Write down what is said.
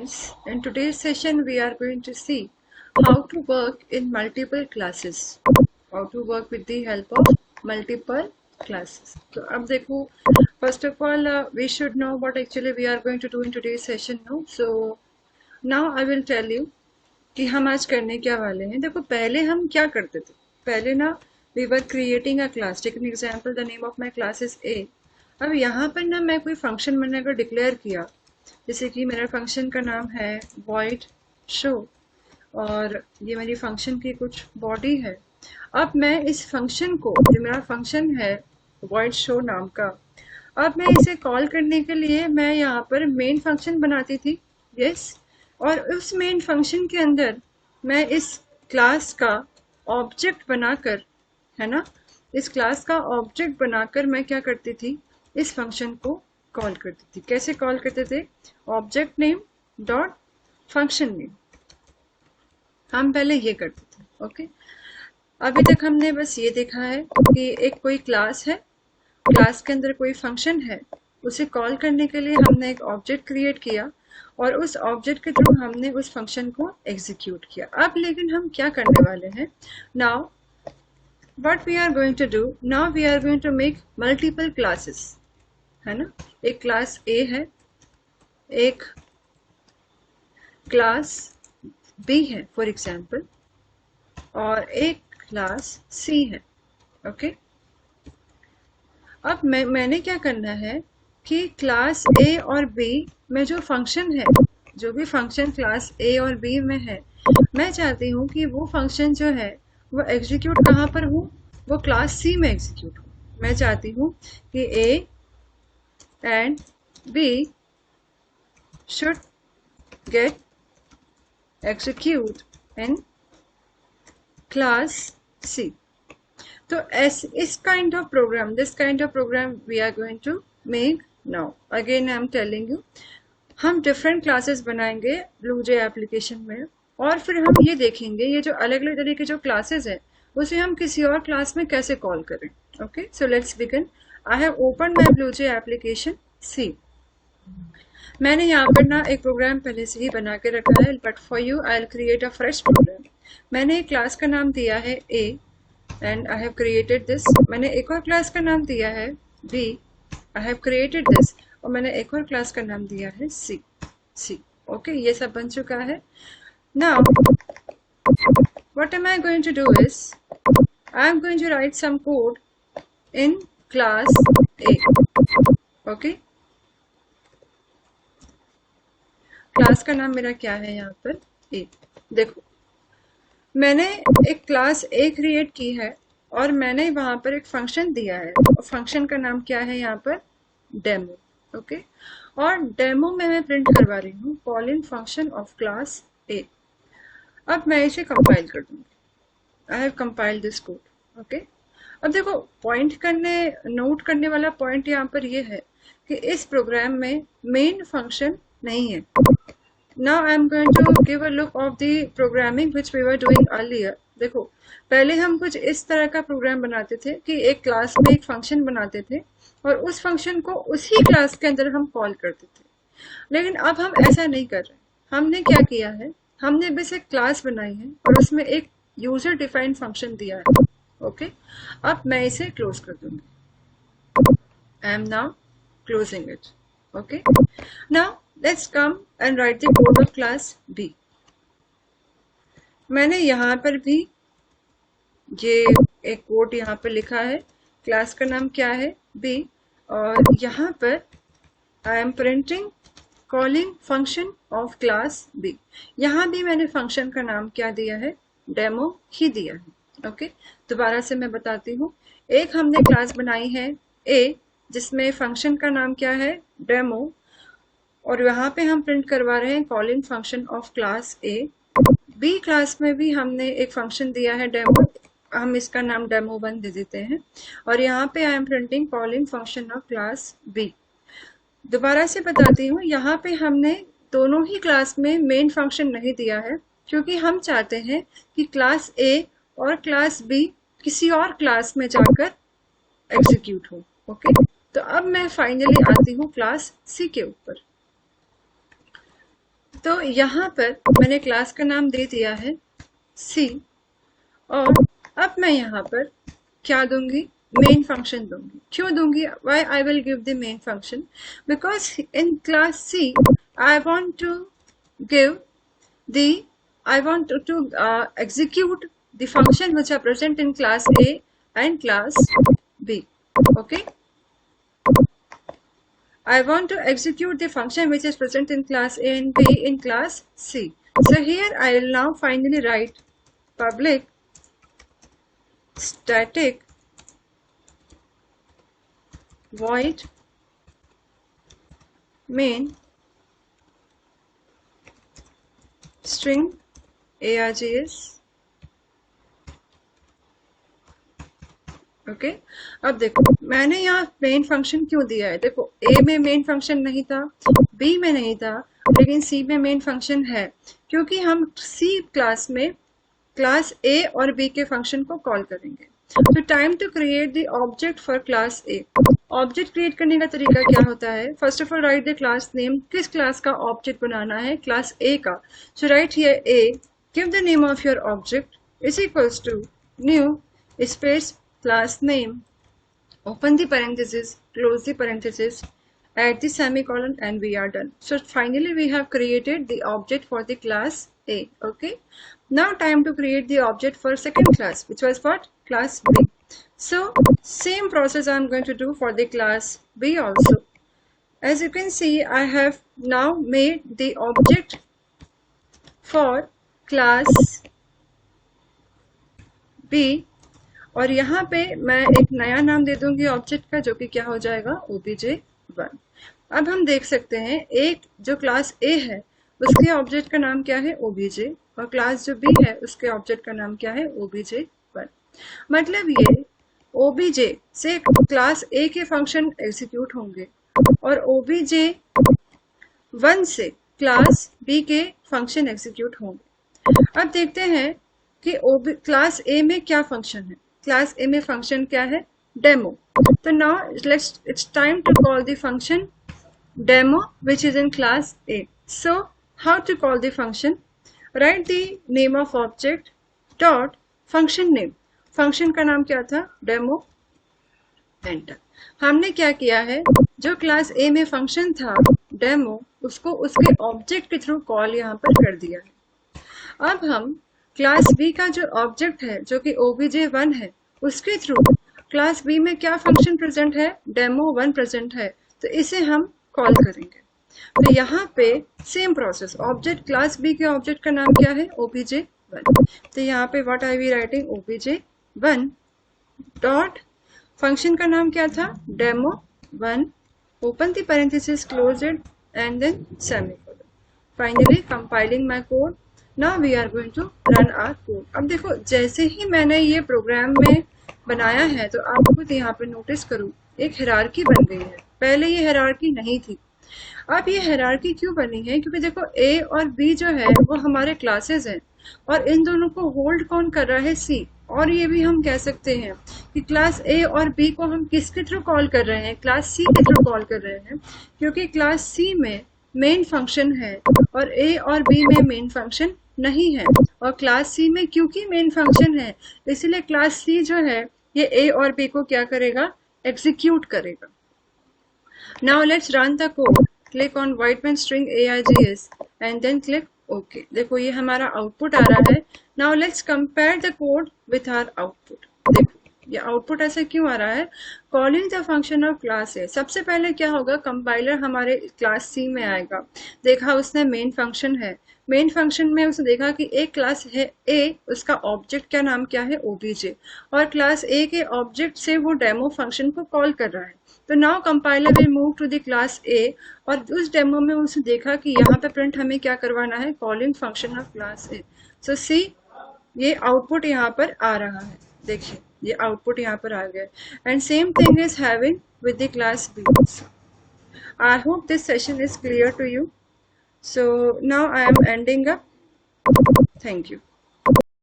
friends, in today's session we are going to see how to work in multiple classes, how to work with the help of multiple classes. So अब देखो, first of all we should know what actually we are going to do in today's session now. So now I will tell you कि हम आज करने क्या वाले हैं. देखो पहले हम क्या करते थे, पहले ना we were creating a class. Take an example, the name of my class is A. अब यहाँ पर ना मैं कोई फंक्शन मैंने अगर डिक्लेयर किया, जैसे कि मेरा फंक्शन का नाम है void show और ये मेरी फंक्शन की कुछ बॉडी है. अब मैं इस फंक्शन को, जो मेरा फंक्शन है void show नाम का, अब मैं इसे कॉल करने के लिए मैं यहाँ पर मेन फंक्शन बनाती थी. यस, और उस मेन फंक्शन के अंदर मैं इस क्लास का ऑब्जेक्ट बनाकर, है ना, इस क्लास का ऑब्जेक्ट बनाकर मैं क्या करती थी, इस फंक्शन को कॉल करती थी. कैसे कॉल करते थे? Object name dot function name. हम पहले ये करते थे. ओके, अभी तक हमने बस ये देखा है कि एक कोई क्लास है, क्लास के अंदर कोई फंक्शन है, उसे कॉल करने के लिए हमने एक ऑब्जेक्ट क्रिएट किया और उस ऑब्जेक्ट के थ्रू हमने उस फंक्शन को एग्जीक्यूट किया. अब लेकिन हम क्या करने वाले हैं? Now what we are going to do, now we are going to make multiple classes, है ना. एक क्लास A है, एक क्लास B है फॉर एग्जाम्पल, और एक क्लास C है. ओके, अब मैंने क्या करना है कि क्लास A और B में जो फंक्शन है, जो भी फंक्शन क्लास A और B में है, मैं चाहती हूँ कि वो फंक्शन जो है वो एग्जीक्यूट कहाँ पर हो, वो क्लास C में एग्जीक्यूट हो. मैं चाहती हूँ कि A and B should get execute in class C. तो इस kind of program, this kind of program we are going to make now. Again I am telling you, हम डिफरेंट क्लासेस बनाएंगे ब्लूजे एप्लीकेशन में, और फिर हम ये देखेंगे ये जो अलग अलग तरह के जो क्लासेस हैं उसे हम किसी और क्लास में कैसे कॉल करें. Okay, so let's begin. I have open my BlueJ application C. मैंने यहाँ पर ना एक प्रोग्राम पहले से ही बना के रखा है, but for you I will create a fresh program. मैंने एक क्लास का नाम दिया है A and I have created this. मैंने एक और क्लास का नाम दिया है B, I have created this. और मैंने एक और क्लास का नाम दिया है C. ओके, ये सब बन चुका है. Now, what am I going to do is, I am going to write some code in class A. Okay? Class का नाम मेरा क्या है यहाँ पर? A. देखो, मैंने एक क्लास A क्रिएट की है और मैंने वहां पर एक फंक्शन दिया है. फंक्शन का नाम क्या है यहाँ पर? डेमो. ओके, और डेमो में मैं प्रिंट करवा रही हूँ calling function of class A. अब मैं इसे कंपाइल कर दूंगी. I have compiled this code. Okay, अब देखो, पॉइंट करने, नोट करने वाला पॉइंट यहाँ पर ये है कि इस प्रोग्राम में मेन फंक्शन नहीं है. Now I am going to give a look of the programming which we were doing earlier. देखो, पहले हम कुछ इस तरह का प्रोग्राम बनाते थे कि एक क्लास में एक फंक्शन बनाते थे और उस फंक्शन को उसी क्लास के अंदर हम कॉल करते थे. लेकिन अब हम ऐसा नहीं कर रहे. हमने क्या किया है, हमने बस एक क्लास बनाई है और उसमें एक यूजर डिफाइंड फंक्शन दिया है. ओके, अब मैं इसे क्लोज कर दूंगी. I am now closing it. Okay, now let's come and right the code of class B. मैंने यहाँ पर भी ये एक कोड यहाँ पर लिखा है. क्लास का नाम क्या है? B. और यहाँ पर I am printing calling function of class B. यहाँ भी मैंने फंक्शन का नाम क्या दिया है? डेमो ही दिया है. ओके, दोबारा से मैं बताती हूँ. एक हमने क्लास बनाई है A जिसमें फंक्शन का नाम क्या है? डेमो, और यहाँ पे हम प्रिंट करवा रहे हैं calling function of class A. B class में भी हमने एक फंक्शन दिया है डेमो, हम इसका नाम डेमो1 दे देते हैं, और यहाँ पे I am printing calling function of class B. दोबारा से बताती हूँ, यहाँ पे हमने दोनों ही क्लास में मेन फंक्शन नहीं दिया है क्योंकि हम चाहते हैं कि क्लास A और क्लास B किसी और क्लास में जाकर एग्जीक्यूट हो. ओके, तो अब मैं फाइनली आती हूँ क्लास C के ऊपर. तो यहाँ पर मैंने क्लास का नाम दे दिया है सी, और अब मैं यहाँ पर क्या दूंगी, मेन फंक्शन दूंगी। क्यों दूंगी, why I will give the main function, because in class C I want to give the I want to execute the function which are present in class A and class B. Okay, I want to execute the function which is present in class A and B in class C. So here I will now finally write public static void main string args. Okay अब देखो मैंने यहाँ main function क्यों दिया है, देखो ए में main function नहीं था, बी में नहीं था, लेकिन सी में मेन फंक्शन है, क्योंकि हम सी क्लास में क्लास ए और बी के फंक्शन को कॉल करेंगे। तो time to create the object for class A. Object create करने का तरीका क्या होता है, first of all write the class name, किस क्लास का ऑब्जेक्ट बनाना है, क्लास ए का। So write here A, give the name of your object is equals to new space class name, open the parenthesis, close the parenthesis, add the semicolon, and we are done. So finally we have created the object for the class A. Okay, now time to create the object for second class, which was what, class B. So same process I am going to do for the class B also. As you can see, I have now made the object for class B, और यहाँ पे मैं एक नया नाम दे दूंगी object का, जो कि क्या हो जाएगा, obj1। अब हम देख सकते हैं एक जो क्लास A है उसके ऑब्जेक्ट का नाम क्या है, obj, और क्लास जो B है उसके ऑब्जेक्ट का नाम क्या है, obj1। मतलब ये obj से क्लास A के फंक्शन एग्जीक्यूट होंगे और obj1 से क्लास B के फंक्शन एग्जीक्यूट होंगे। अब देखते हैं कि क्लास A में क्या फंक्शन है। क्लास ए में फंक्शन क्या है, डेमो। तो now it's time to call the function demo which is in class A. So how to call the function, write the name of object dot function name. Function का नाम क्या था, demo, enter. हमने क्या किया है, जो क्लास ए में फंक्शन था डेमो, उसको उसके ऑब्जेक्ट के थ्रू कॉल यहाँ पर कर दिया है। अब हम क्लास बी का जो ऑब्जेक्ट है जो कि obj1 है, उसके थ्रू क्लास बी में क्या फंक्शन प्रेजेंट है, डेमो1 प्रेजेंट है, तो इसे हम कॉल करेंगे। तो यहाँ पे same process, object class B के ऑब्जेक्ट का नाम क्या है, obj1। तो यहाँ पे what I we writing, obj1 dot function का नाम क्या था, डेमो1, open the parenthesis, close it, and then semicolon. Finally compiling my code, now we are going to run our code. अब देखो जैसे ही मैंने ये प्रोग्राम में बनाया है तो आप खुद यहाँ पे नोटिस करो एक हायरार्की बन गई है, पहले ये हायरार्की नहीं थी। अब ये हायरार्की क्यों बनी है, क्योंकि देखो ए और बी जो है वो हमारे क्लासेस हैं और इन दोनों को होल्ड कौन कर रहा है, सी। और ये भी हम कह सकते हैं कि क्लास ए और बी को हम किसके थ्रू कॉल कर रहे हैं, क्लास सी के थ्रू कॉल कर रहे हैं, क्योंकि क्लास सी में मेन फंक्शन है और ए और बी में मेन फंक्शन नहीं है। और क्लास सी में क्योंकि मेन फंक्शन है इसलिए क्लास सी जो है ये ए और बी को क्या करेगा, एग्जीक्यूट करेगा। Now let's run the code, click on void main string args and then click okay. देखो ये हमारा आउटपुट आ रहा है। Now let's compare the code with our output. देखो ये आउटपुट ऐसा क्यों आ रहा है, calling the function of class A. सबसे पहले क्या होगा, कंपाइलर हमारे क्लास सी में आएगा, देखा उसने मेन फंक्शन है, मेन फंक्शन में उसने देखा कि एक क्लास है ए, उसका ऑब्जेक्ट क्या नाम क्या है, obj, और क्लास ए के ऑब्जेक्ट से वो डेमो फंक्शन को कॉल कर रहा है। तो now compiler will move to the class A, और उस डेमो में उसने देखा कि यहाँ पे प्रिंट हमें क्या करवाना है, calling function of class A. So see ये आउटपुट यहाँ पर आ रहा है, देखिए ये आउटपुट यहाँ पर आ गया। And same thing is having with the class B. I hope this session is clear to you. So now I am ending up. Thank you.